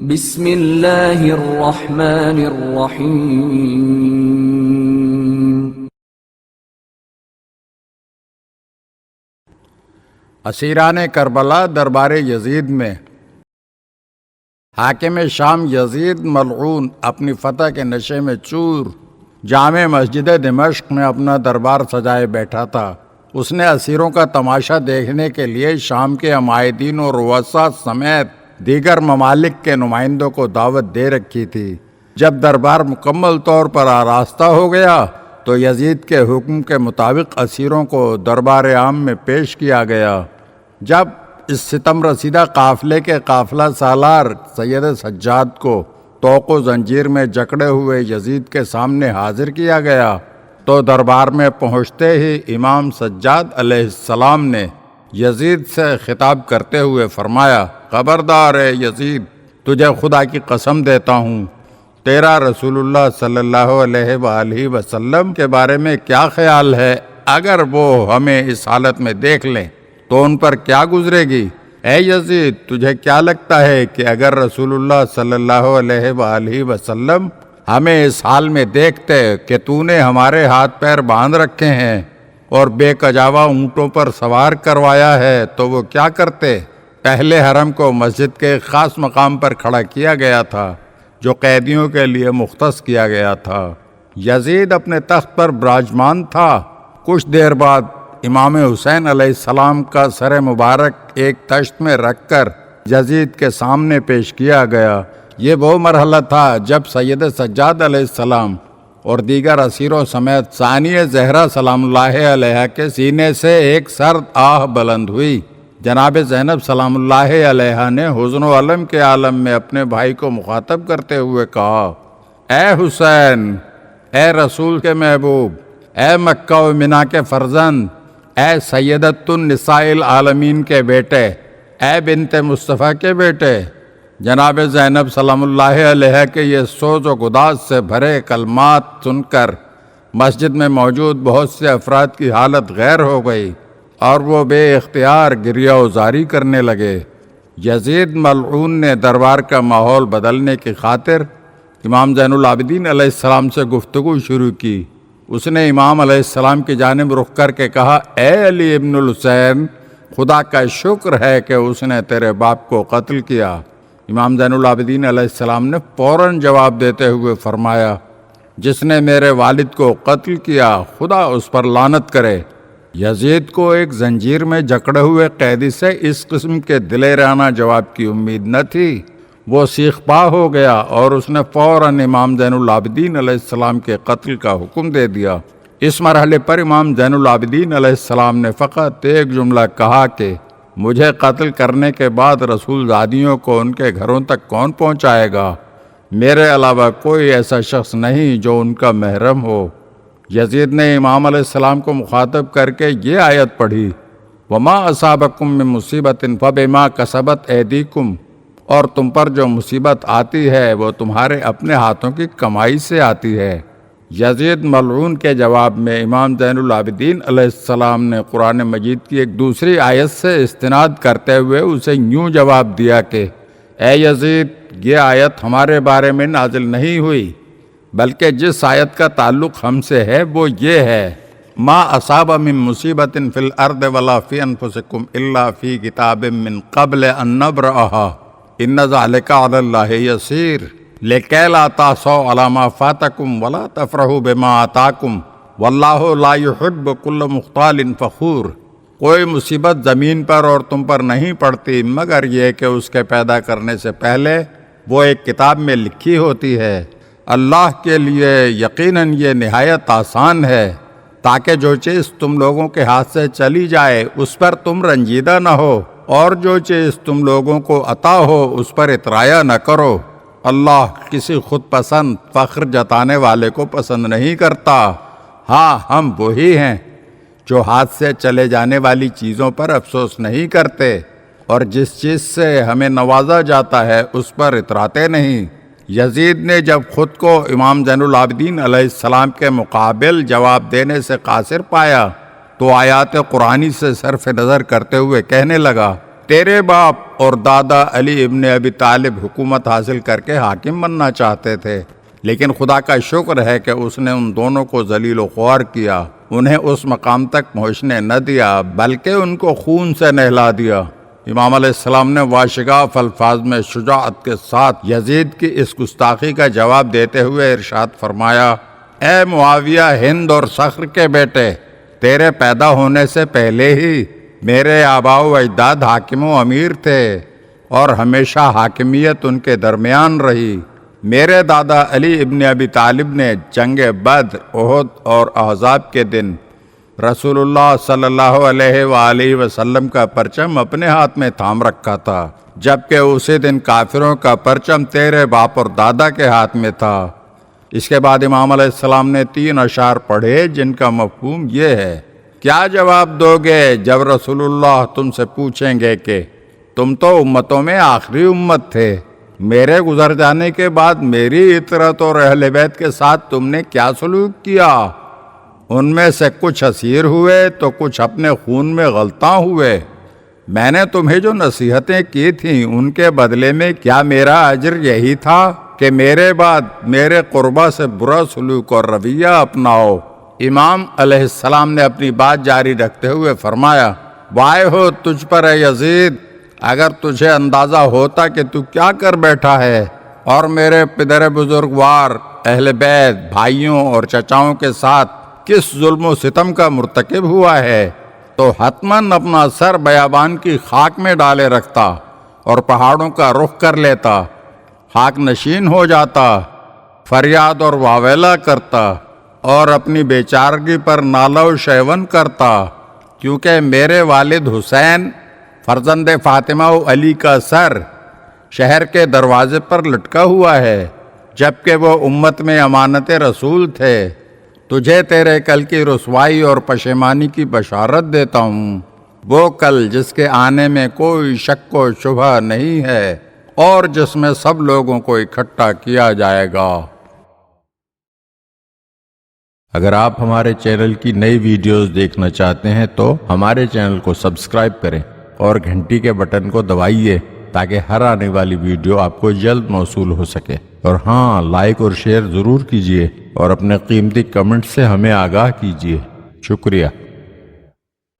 بسم اللہ الرحمن الرحیم۔ اسیران کربلا دربار یزید میں حاکم شام یزید ملعون اپنی فتح کے نشے میں چور جامع مسجد دمشق میں اپنا دربار سجائے بیٹھا تھا۔ اس نے اسیروں کا تماشا دیکھنے کے لیے شام کے عمائدین اور رؤساء سمیت دیگر ممالک کے نمائندوں کو دعوت دے رکھی تھی۔ جب دربار مکمل طور پر آراستہ ہو گیا تو یزید کے حکم کے مطابق اسیروں کو دربار عام میں پیش کیا گیا۔ جب اس ستم رسیدہ قافلے کے قافلہ سالار سید سجاد کو طوق و زنجیر میں جکڑے ہوئے یزید کے سامنے حاضر کیا گیا تو دربار میں پہنچتے ہی امام سجاد علیہ السلام نے یزید سے خطاب کرتے ہوئے فرمایا، خبردار ہے یزید، تجھے خدا کی قسم دیتا ہوں، تیرا رسول اللہ صلی اللہ علیہ وآلہ وسلم کے بارے میں کیا خیال ہے؟ اگر وہ ہمیں اس حالت میں دیکھ لیں تو ان پر کیا گزرے گی؟ اے یزید، تجھے کیا لگتا ہے کہ اگر رسول اللہ صلی اللہ علیہ وآلہ وسلم ہمیں اس حال میں دیکھتے کہ تو نے ہمارے ہاتھ پیر باندھ رکھے ہیں اور بے کجاوا اونٹوں پر سوار کروایا ہے تو وہ کیا کرتے؟ پہلے حرم کو مسجد کے ایک خاص مقام پر کھڑا کیا گیا تھا جو قیدیوں کے لیے مختص کیا گیا تھا۔ یزید اپنے تخت پر براجمان تھا۔ کچھ دیر بعد امام حسین علیہ السلام کا سر مبارک ایک تشت میں رکھ کر یزید کے سامنے پیش کیا گیا۔ یہ وہ مرحلہ تھا جب سید سجاد علیہ السلام اور دیگر اسیروں سمیت ثانیہ زہرا سلام اللہ علیہ کے سینے سے ایک سرد آہ بلند ہوئی۔ جناب زینب سلام اللہ علیہ نے حزن و علم کے عالم میں اپنے بھائی کو مخاطب کرتے ہوئے کہا، اے حسین، اے رسول کے محبوب، اے مکہ و منا کے فرزند، اے سیدۃ النساء العالمین کے بیٹے، اے بنت مصطفیٰ کے بیٹے۔ جناب زینب سلام اللہ علیہ کے یہ سوز و گداز سے بھرے کلمات سن کر مسجد میں موجود بہت سے افراد کی حالت غیر ہو گئی اور وہ بے اختیار گریہ و زاری کرنے لگے۔ یزید ملعون نے دربار کا ماحول بدلنے کی خاطر امام زین العابدین علیہ السلام سے گفتگو شروع کی۔ اس نے امام علیہ السلام کی جانب رخ کر کے کہا، اے علی ابن الحسین، خدا کا شکر ہے کہ اس نے تیرے باپ کو قتل کیا۔ امام زین العابدین علیہ السلام نے فوراً جواب دیتے ہوئے فرمایا، جس نے میرے والد کو قتل کیا خدا اس پر لعنت کرے۔ یزید کو ایک زنجیر میں جکڑے ہوئے قیدی سے اس قسم کے دلیرانہ جواب کی امید نہ تھی۔ وہ سیخ پا ہو گیا اور اس نے فوراً امام زین العابدین علیہ السلام کے قتل کا حکم دے دیا۔ اس مرحلے پر امام زین العابدین علیہ السلام نے فقط ایک جملہ کہا کہ مجھے قتل کرنے کے بعد رسول زادیوں کو ان کے گھروں تک کون پہنچائے گا؟ میرے علاوہ کوئی ایسا شخص نہیں جو ان کا محرم ہو۔ یزید نے امام علیہ السلام کو مخاطب کر کے یہ آیت پڑھی، وَمَا أَصَابَكُم مِّن مُّصِيبَةٍ فَبِمَا كَسَبَتْ أَيْدِيكُمْ، اور تم پر جو مصیبت آتی ہے وہ تمہارے اپنے ہاتھوں کی کمائی سے آتی ہے۔ یزید ملعون کے جواب میں امام زین العابدین علیہ السلام نے قرآن مجید کی ایک دوسری آیت سے استناد کرتے ہوئے اسے یوں جواب دیا کہ اے یزید، یہ آیت ہمارے بارے میں نازل نہیں ہوئی، بلکہ جس آیت کا تعلق ہم سے ہے وہ یہ ہے، ما اصاب من مصیبت فی الارض ولا فی انفسکم الا فی کتاب من قبل ان نبرأها ان ذلک علی اللہ یسیر لِكَيْ لَا تَأْسَوْا عَلَىٰ مَا فَاتَكُمْ وَلَا تَفْرَحُوا بِمَا آتَاكُمْ وَاللَّهُ لَا يُحِبُّ كُلَّ مُخْتَالٍ فَخُورٍ۔ کوئی مصیبت زمین پر اور تم پر نہیں پڑتی مگر یہ کہ اس کے پیدا کرنے سے پہلے وہ ایک کتاب میں لکھی ہوتی ہے۔ اللہ کے لیے یقیناً یہ نہایت آسان ہے تاکہ جو چیز تم لوگوں کے ہاتھ سے چلی جائے اس پر تم رنجیدہ نہ ہو، اور جو چیز تم لوگوں کو عطا ہو اس پر اترایا نہ کرو۔ اللہ کسی خود پسند فخر جتانے والے کو پسند نہیں کرتا۔ ہاں، ہم وہی ہیں جو ہاتھ سے چلے جانے والی چیزوں پر افسوس نہیں کرتے اور جس چیز سے ہمیں نوازا جاتا ہے اس پر اتراتے نہیں۔ یزید نے جب خود کو امام زین العابدین علیہ السلام کے مقابل جواب دینے سے قاصر پایا تو آیات قرآنی سے صرف نظر کرتے ہوئے کہنے لگا، تیرے باپ اور دادا علی ابن ابی طالب حکومت حاصل کر کے حاکم بننا چاہتے تھے، لیکن خدا کا شکر ہے کہ اس نے ان دونوں کو ذلیل و خوار کیا، انہیں اس مقام تک پہنچنے نہ دیا بلکہ ان کو خون سے نہلا دیا۔ امام علیہ السلام نے واشگاف الفاظ میں شجاعت کے ساتھ یزید کی اس گستاخی کا جواب دیتے ہوئے ارشاد فرمایا، اے معاویہ ہند اور صخر کے بیٹے، تیرے پیدا ہونے سے پہلے ہی میرے آباء و اجداد حاکم و امیر تھے اور ہمیشہ حاکمیت ان کے درمیان رہی۔ میرے دادا علی ابن ابی طالب نے جنگ بدر، احد اور احزاب کے دن رسول اللہ صلی اللہ علیہ وآلہ وسلم کا پرچم اپنے ہاتھ میں تھام رکھا تھا، جبکہ اسی دن کافروں کا پرچم تیرے باپ اور دادا کے ہاتھ میں تھا۔ اس کے بعد امام علیہ السلام نے 3 اشعار پڑھے جن کا مفہوم یہ ہے، کیا جواب دو گے جب رسول اللہ تم سے پوچھیں گے کہ تم تو امتوں میں آخری امت تھے، میرے گزر جانے کے بعد میری اطرت اور اہل بیت کے ساتھ تم نے کیا سلوک کیا؟ ان میں سے کچھ اسیر ہوئے تو کچھ اپنے خون میں غلطاں ہوئے۔ میں نے تمہیں جو نصیحتیں کی تھیں ان کے بدلے میں کیا میرا اجر یہی تھا کہ میرے بعد میرے قربا سے برا سلوک اور رویہ اپناؤ؟ امام علیہ السلام نے اپنی بات جاری رکھتے ہوئے فرمایا، وائے ہو تجھ پر اے یزید، اگر تجھے اندازہ ہوتا کہ تو کیا کر بیٹھا ہے اور میرے پدر بزرگوار، اہل بیت، بھائیوں اور چچاؤں کے ساتھ کس ظلم و ستم کا مرتکب ہوا ہے، تو حتماً اپنا سر بیابان کی خاک میں ڈالے رکھتا اور پہاڑوں کا رخ کر لیتا، خاک نشین ہو جاتا، فریاد اور واویلا کرتا اور اپنی بیچارگی پر نالہ و شیون کرتا، کیونکہ میرے والد حسین فرزند فاطمہ و علی کا سر شہر کے دروازے پر لٹکا ہوا ہے، جبکہ وہ امت میں امانت رسول تھے۔ تجھے تیرے کل کی رسوائی اور پشیمانی کی بشارت دیتا ہوں، وہ کل جس کے آنے میں کوئی شک و شبہ نہیں ہے اور جس میں سب لوگوں کو اکٹھا کیا جائے گا۔ اگر آپ ہمارے چینل کی نئی ویڈیوز دیکھنا چاہتے ہیں تو ہمارے چینل کو سبسکرائب کریں اور گھنٹی کے بٹن کو دبائیے تاکہ ہر آنے والی ویڈیو آپ کو جلد موصول ہو سکے، اور ہاں، لائک اور شیئر ضرور کیجیے اور اپنے قیمتی کمنٹ سے ہمیں آگاہ کیجیے۔ شکریہ۔